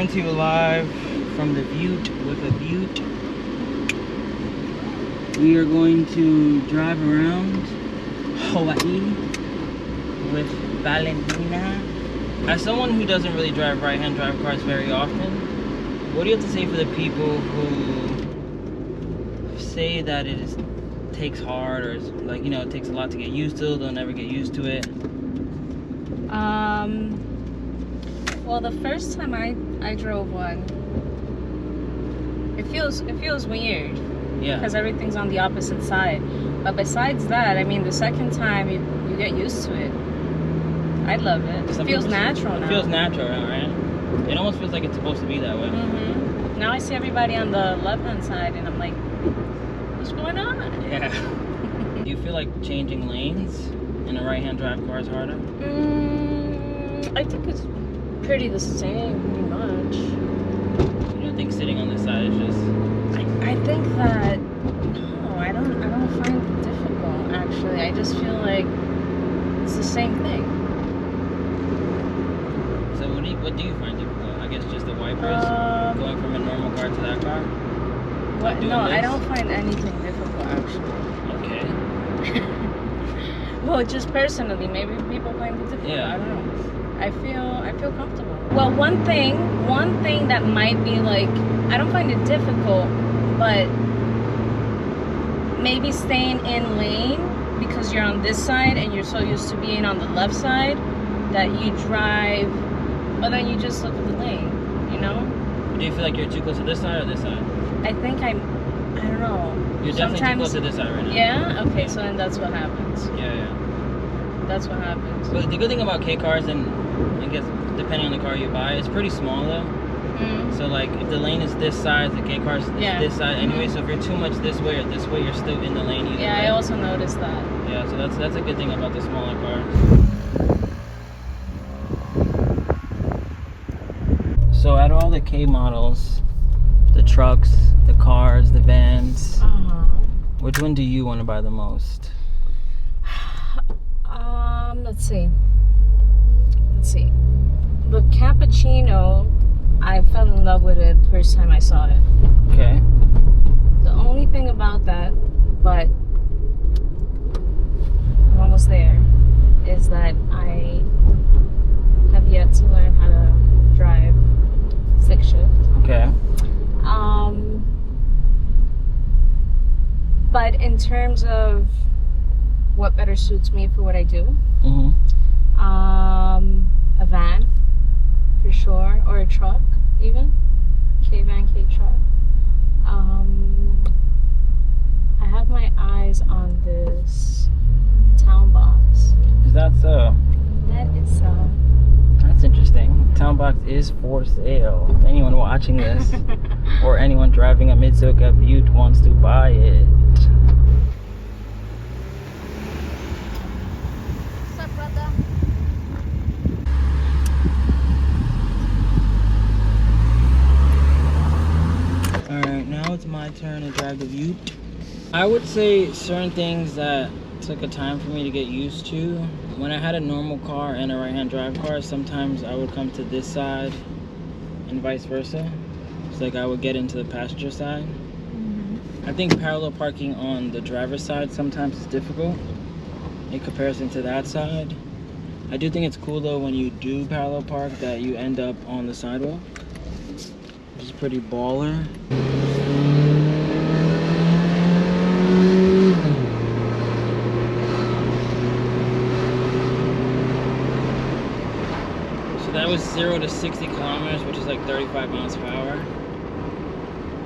Coming to you live from the Viewt with a Viewt. We are going to drive around Hawaii with Valentina. As someone who doesn't really drive right-hand drive cars very often, what do you have to say for the people who say that takes hard, or like, you know, it takes a lot to get used to, they'll never get used to it? Well, the first time I drove one, it feels weird. Yeah. Because everything's on the opposite side. But besides that, I mean, the second time you get used to it. I love it. It feels natural now. It feels natural, right? It almost feels like it's supposed to be that way. Mm-hmm. Now I see everybody on the left-hand side, and I'm like, what's going on? Yeah. Do you feel like changing lanes in a right-hand drive car is harder? I think it's pretty the same, pretty much. You don't think sitting on this side is just... I think that, no, I don't find it difficult, actually. I just feel like it's the same thing. So what do you find difficult? I guess just the wipers, going from a normal car to that car? What? No, I don't find anything difficult, actually. Okay. Well, just personally, maybe people find it difficult. Yeah. I don't know. I feel comfortable. Well, one thing that might be like, I don't find it difficult, but maybe staying in lane because you're on this side and you're so used to being on the left side that you drive, but then you just look at the lane, you know? Do you feel like you're too close to this side or this side? I think I don't know. You're definitely too close to this side right now. Yeah? Okay, so then that's what happens. Yeah. That's what happens. But the good thing about K cars, and I guess depending on the car you buy, it's pretty small though. Mm. So like if the lane is this side, the K car is this side anyway. So if you're too much this way or this way, you're still in the lane either way. I also noticed that. Yeah, so that's a good thing about the smaller cars. So out of all the K models, the trucks, the cars, the vans, which one do you want to buy the most? Let's see. The Cappuccino, I fell in love with it the first time I saw it. Okay. The only thing about that, but I'm almost there, is that I have yet to learn how to drive stick shift. Okay. But in terms of what better suits me for what I do, a van for sure, or a truck even, K-van, K-truck. I have my eyes on this town box. Is that so? That is so. That's interesting. Town box is for sale. Anyone watching this or anyone driving a Mitsuoka Viewt wants to buy it. What's up, brother? Alright, now it's my turn to drive the Viewt. I would say certain things that took a time for me to get used to. When I had a normal car and a right-hand drive car, sometimes I would come to this side and vice versa. It's like I would get into the passenger side. I think parallel parking on the driver's side sometimes is difficult in comparison to that side. I do think it's cool though when you do parallel park that you end up on the sidewalk, which is pretty baller. That was 0 to 60 kilometers, which is like 35 miles per hour.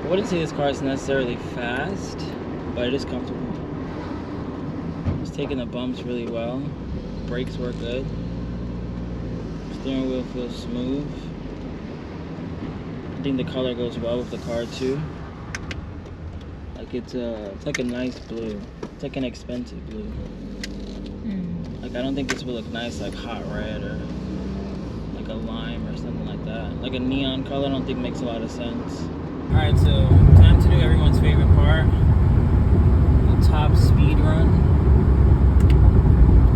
I wouldn't say this car is necessarily fast, but it is comfortable. It's taking the bumps really well. Brakes work good. Steering wheel feels smooth. I think the color goes well with the car too. Like it's like a nice blue. It's like an expensive blue. Like I don't think this would look nice like hot red or a lime or something like that. Like a neon color I don't think makes a lot of sense. Alright, so time to do everyone's favorite part. The top speed run.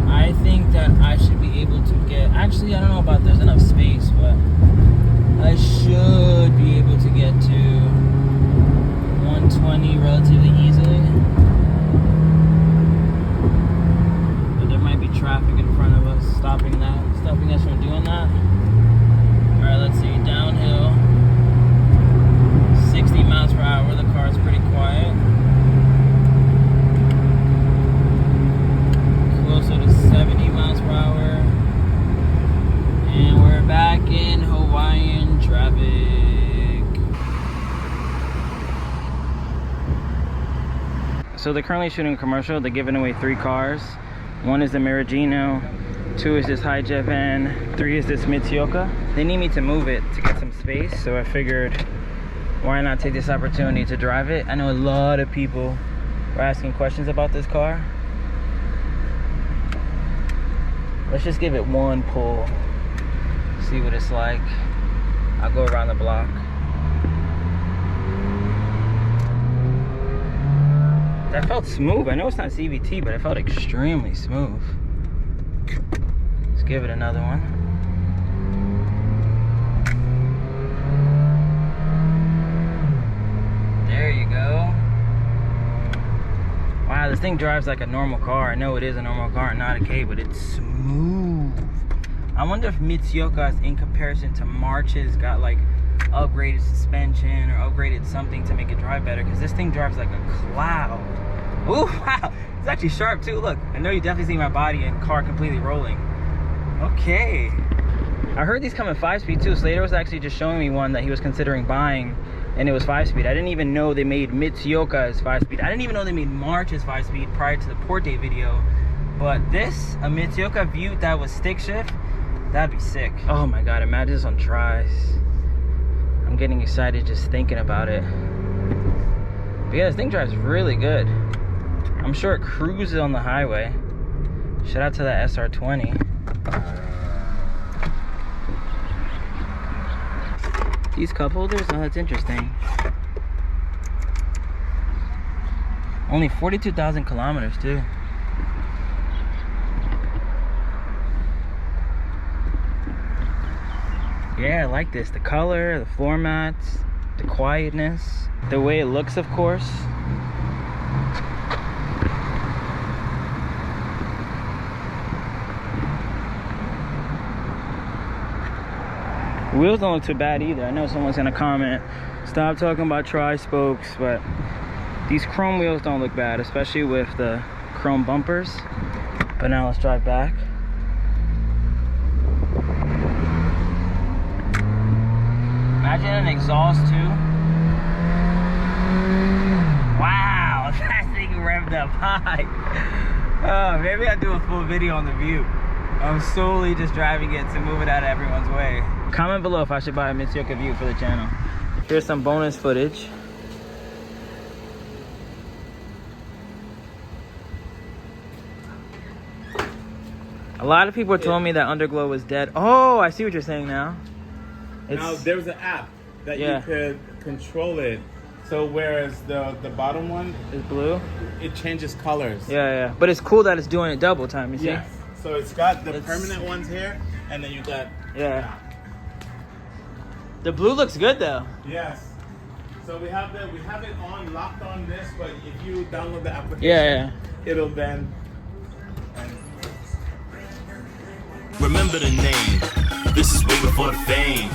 I think that I should be able to get, actually I don't know about there's enough space, but I should be able to get to 120 relatively easily. But there might be traffic in front of us stopping us from doing that. Alright, let's see. Downhill. 60 miles per hour. The car is pretty quiet. Closer to 70 miles per hour. And we're back in Hawaiian traffic. So they're currently shooting a commercial. They're giving away 3 cars. 1 is the Miragino, 2 is this high-jet van, 3 is this Mitsuoka. They need me to move it to get some space, so I figured why not take this opportunity to drive it. I know a lot of people were asking questions about this car. Let's just give it one pull. See what it's like. I'll go around the block. That felt smooth. I know it's not CVT, but it felt extremely smooth. Let's give it another one. There you go. Wow, this thing drives like a normal car. I know it is a normal car, not a K, but it's smooth. I wonder if Mitsuoka's in comparison to March's got like upgraded suspension or upgraded something to make it drive better, because this thing drives like a cloud. Ooh, wow, it's actually sharp too. Look, I know you definitely see my body and car completely rolling. Okay. I heard these come in 5-speed too. Slater was actually just showing me one that he was considering buying, and it was 5-speed. I didn't even know they made Mitsuoka's 5-speed. I didn't even know they made March's 5-speed prior to the port date video. But this, a Mitsuoka Viewt that was stick shift, that'd be sick. Oh my god, imagine this on tries. I'm getting excited just thinking about it. But yeah, this thing drives really good. I'm sure it cruises on the highway. Shout out to that SR20. These cup holders, oh, that's interesting. Only 42,000 kilometers too. Yeah, I like this. The color, the floor mats, the quietness, the way it looks, of course. Wheels don't look too bad either. I know someone's gonna comment, stop talking about tri-spokes, but these chrome wheels don't look bad, especially with the chrome bumpers. But now let's drive back. Imagine an exhaust too. Wow, that thing revved up high. Oh, maybe I'll do a full video on the View. I'm solely just driving it to move it out of everyone's way. Comment below if I should buy a Mitsuoka Viewt for the channel. Here's some bonus footage. A lot of people told me that underglow was dead. Oh, I see what you're saying now. Now there's an app that you could control it. So whereas the bottom one is blue, it changes colors. Yeah. But it's cool that it's doing it double time, you see? Yes. So it's got the permanent ones here, and then you got The blue looks good though. Yes. So we have it on, locked on this, but if you download the application, it'll then. Remember the name. This is way before the fame.